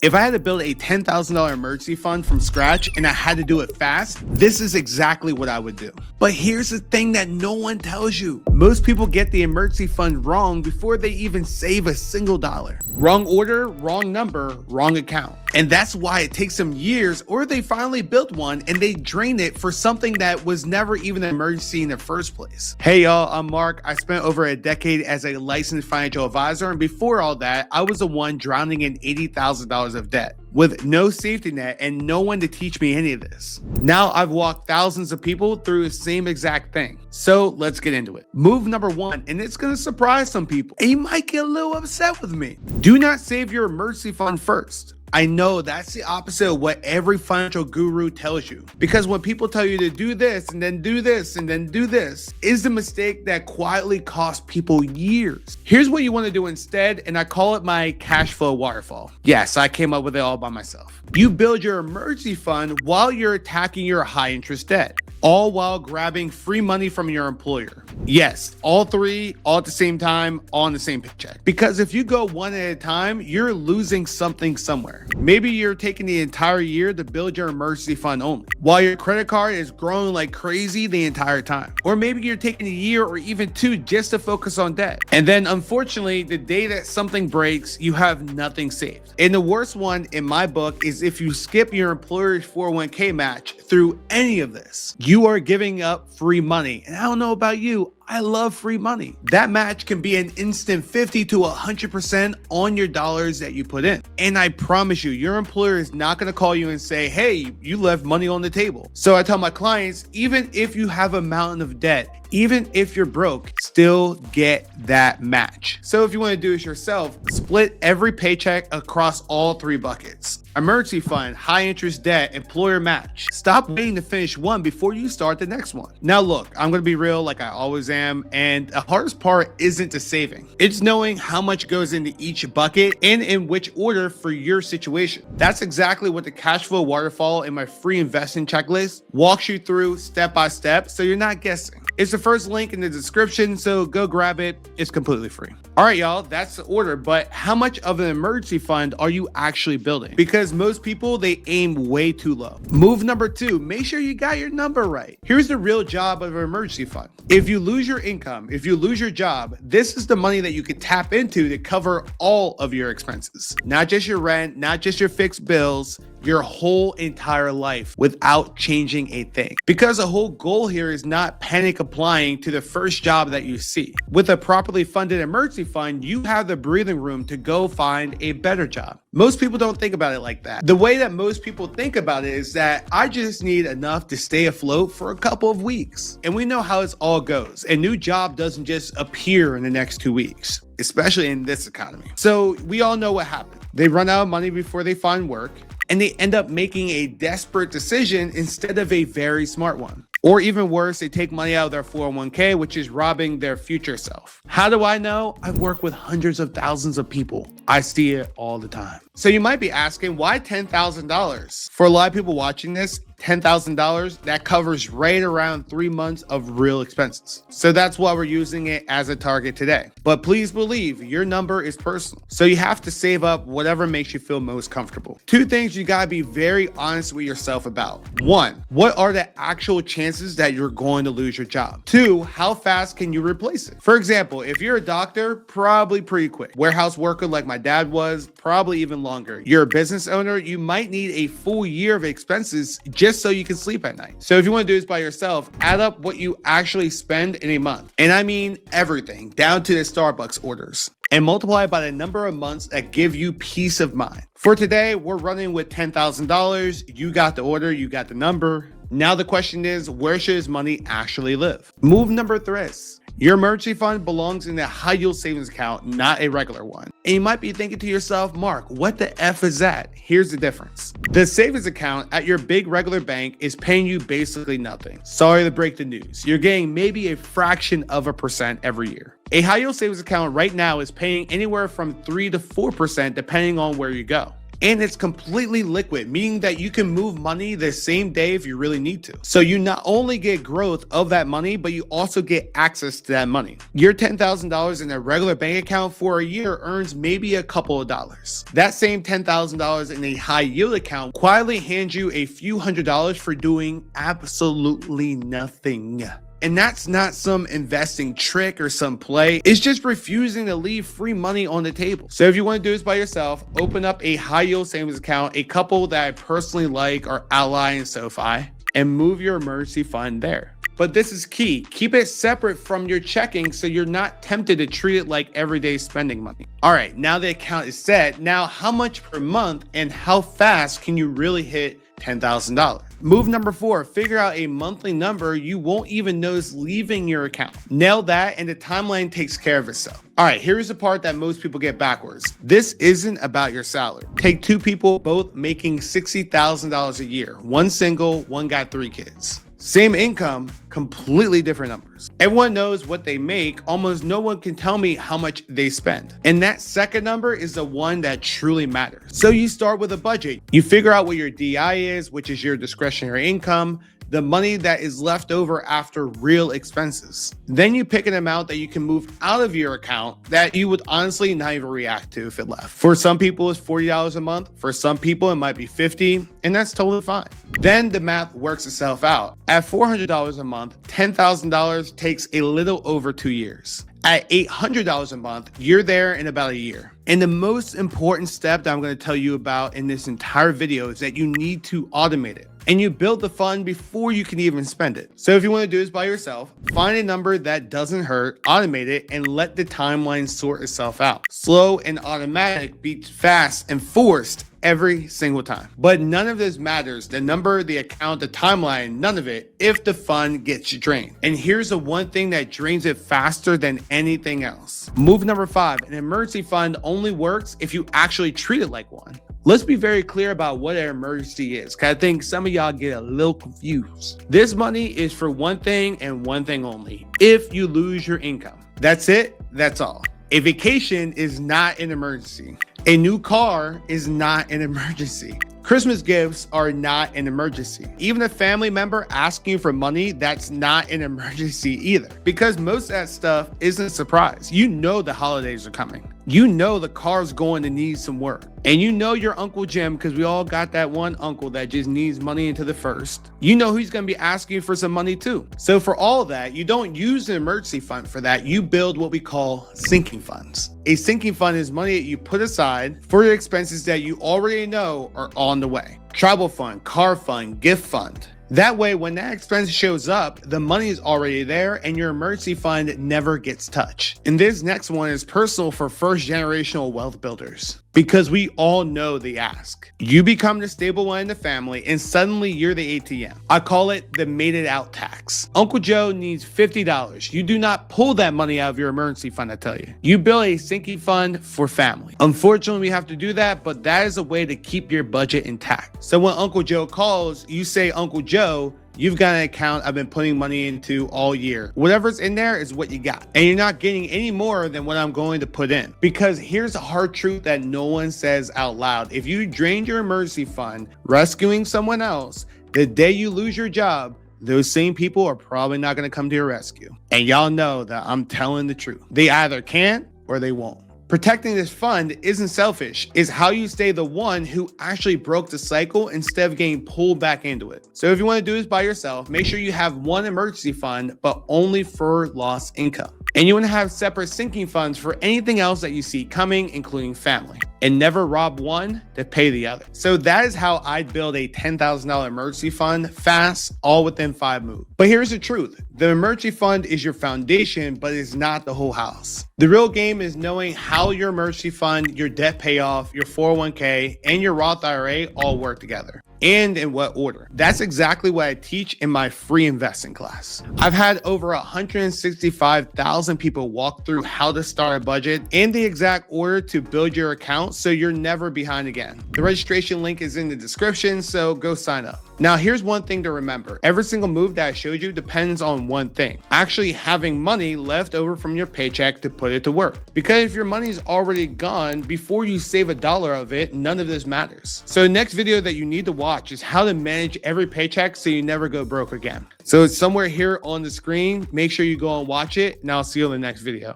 If I had to build a $10,000 emergency fund from scratch and I had to do it fast, this is exactly what I would do. But here's the thing that no one tells you. Most people get the emergency fund wrong before they even save a single dollar. Wrong order, wrong number, wrong account. And that's why it takes them years, or they finally built one and they drain it for something that was never even an emergency in the first place. Hey y'all, I'm Mark. I spent over a decade as a licensed financial advisor, and before all that, I was the one drowning in $80,000 of debt with no safety net and no one to teach me any of this. Now I've walked thousands of people through the same exact thing. So let's get into it. Move number one, and it's gonna surprise some people, and you might get a little upset with me. Do not save your emergency fund first. I know that's the opposite of what every financial guru tells you. Because when people tell you to do this and then do this and then do this, is the mistake that quietly costs people years. Here's what you want to do instead, and I call it my cash flow waterfall. Yes, I came up with it all by myself. You build your emergency fund while you're attacking your high interest debt, all while grabbing free money from your employer. Yes, all three, all at the same time, all on the same paycheck. Because if you go one at a time, you're losing something somewhere. Maybe you're taking the entire year to build your emergency fund only, while your credit card is growing like crazy the entire time. Or maybe you're taking a year or even two just to focus on debt. And then unfortunately, the day that something breaks, you have nothing saved. And the worst one in my book is if you skip your employer's 401k match through any of this, you are giving up free money. And I don't know about you, I love free money. That match can be an instant 50 to 100% on your dollars that you put in. And I promise you, your employer is not gonna call you and say, hey, you left money on the table. So I tell my clients, even if you have a mountain of debt, even if you're broke, still get that match. So if you wanna do this yourself, split every paycheck across all three buckets. Emergency fund, high interest debt, employer match. Stop waiting to finish one before you start the next one. Now look, I'm gonna be real like I always am, and the hardest part isn't the saving. It's knowing how much goes into each bucket and in which order for your situation. That's exactly what the cash flow waterfall in my free investing checklist walks you through step by step, so you're not guessing. It's the first link in the description, so go grab it. It's completely free. All right, y'all, that's the order, but how much of an emergency fund are you actually building? Because most people, they aim way too low. Move number two, make sure you got your number right. Here's the real job of an emergency fund. If you lose your income, if you lose your job, this is the money that you could tap into to cover all of your expenses. Not just your rent, not just your fixed bills, your whole entire life without changing a thing. Because the whole goal here is not panic applying to the first job that you see. With a properly funded emergency fund, you have the breathing room to go find a better job. Most people don't think about it like that. The way that most people think about it is that I just need enough to stay afloat for a couple of weeks. And we know how it all goes. A new job doesn't just appear in the next 2 weeks, especially in this economy. So we all know what happened. They run out of money before they find work, and they end up making a desperate decision instead of a very smart one. Or even worse, they take money out of their 401k, which is robbing their future self. How do I know? I've worked with hundreds of thousands of people. I see it all the time. So you might be asking, why $10,000? For a lot of people watching this, $10,000, that covers right around 3 months of real expenses. So that's why we're using it as a target today. But please believe your number is personal. So you have to save up whatever makes you feel most comfortable. Two things you gotta be very honest with yourself about. One, what are the actual chances that you're going to lose your job? Two, how fast can you replace it? For example, if you're a doctor, probably pretty quick. Warehouse worker like my dad was, probably even longer. You're a business owner, you might need a full year of expenses just so you can sleep at night. So if you want to do this by yourself, add up what you actually spend in a month. And I mean everything, down to the Starbucks orders. And multiply by the number of months that give you peace of mind. For today, we're running with $10,000. You got the order, you got the number. Now the question is, where should his money actually live? Move number three. Your emergency fund belongs in a high yield savings account, not a regular one. And you might be thinking to yourself, Mark, what the F is that? Here's the difference. The savings account at your big regular bank is paying you basically nothing. Sorry to break the news. You're getting maybe a fraction of a percent every year. A high yield savings account right now is paying anywhere from 3 to 4% depending on where you go. And it's completely liquid, meaning that you can move money the same day if you really need to. So you not only get growth of that money, but you also get access to that money. Your $10,000 in a regular bank account for a year earns maybe a couple of dollars. That same $10,000 in a high yield account quietly hands you a few $100s for doing absolutely nothing. And that's not some investing trick or some play. It's just refusing to leave free money on the table. So if you want to do this by yourself, open up a high yield savings account. A couple that I personally like are Ally and SoFi, and move your emergency fund there. But this is key. Keep it separate from your checking so you're not tempted to treat it like everyday spending money. All right, now the account is set. Now, how much per month and how fast can you really hit $10,000? Move number 4, figure out a monthly number you won't even notice leaving your account. Nail that and the timeline takes care of itself. All right, here's the part that most people get backwards. This isn't about your salary. Take 2 people both making $60,000 a year. One single, one got 3 kids. Same income, completely different numbers. Everyone knows what they make. Almost no one can tell me how much they spend. And that second number is the one that truly matters. So you start with a budget. You figure out what your DI is, which is your discretionary income, the money that is left over after real expenses. Then you pick an amount that you can move out of your account that you would honestly not even react to if it left. For some people, it's $40 a month. For some people, it might be $50, and that's totally fine. Then the math works itself out. At $400 a month, $10,000 takes a little over 2 years. At $800 a month, you're there in about a year. And the most important step that I'm going to tell you about in this entire video is that you need to automate it. And you build the fund before you can even spend it. So if you want to do this by yourself, find a number that doesn't hurt, automate it, and let the timeline sort itself out. Slow and automatic beats fast and forced every single time. But none of this matters. The number, the account, the timeline, none of it, if the fund gets drained. And here's the one thing that drains it faster than anything else. Move number 5, an emergency fund only works if you actually treat it like one. Let's be very clear about what an emergency is, because I think some of y'all get a little confused. This money is for one thing and one thing only: if you lose your income. That's it, that's all. A vacation is not an emergency. A new car is not an emergency. Christmas gifts are not an emergency. Even a family member asking you for money, that's not an emergency either. Because most of that stuff isn't a surprise. You know the holidays are coming. You know the car's going to need some work. And you know your Uncle Jim, because we all got that one uncle that just needs money into the first. You know he's going to be asking you for some money too. So for all that, you don't use an emergency fund for that. You build what we call sinking funds. A sinking fund is money that you put aside for your expenses that you already know are on the way. Travel fund, car fund, gift fund. That way, when that expense shows up, the money is already there and your emergency fund never gets touched. And this next one is personal for first generational wealth builders, because we all know the ask. You become the stable one in the family and suddenly you're the ATM. I call it the made it out tax. Uncle Joe needs $50. You do not pull that money out of your emergency fund, I tell you. You build a sinking fund for family. Unfortunately, we have to do that, but that is a way to keep your budget intact. So when Uncle Joe calls, you say, Uncle Joe, you've got an account I've been putting money into all year. Whatever's in there is what you got. And you're not getting any more than what I'm going to put in. Because here's a hard truth that no one says out loud. If you drained your emergency fund rescuing someone else, the day you lose your job, those same people are probably not going to come to your rescue. And y'all know that I'm telling the truth. They either can't or they won't. Protecting this fund isn't selfish. It's how you stay the one who actually broke the cycle instead of getting pulled back into it. So if you want to do this by yourself, make sure you have one emergency fund, but only for lost income. And you want to have separate sinking funds for anything else that you see coming, including family. And never rob one to pay the other. So that is how I'd build a $10,000 emergency fund fast, all within 5 moves. But here's the truth. The emergency fund is your foundation, but it's not the whole house. The real game is knowing how your emergency fund, your debt payoff, your 401k, and your Roth IRA all work together. And in what order. That's exactly what I teach in my free investing class. I've had over 165,000 people walk through how to start a budget and the exact order to build your account so you're never behind again. The registration link is in the description, so go sign up. Now, here's one thing to remember. Every single move that I showed you depends on one thing: actually having money left over from your paycheck to put it to work. Because if your money's already gone, before you save a dollar of it, none of this matters. So the next video that you need to watch is how to manage every paycheck so you never go broke again. So it's somewhere here on the screen. Make sure you go and watch it, and I'll see you in the next video.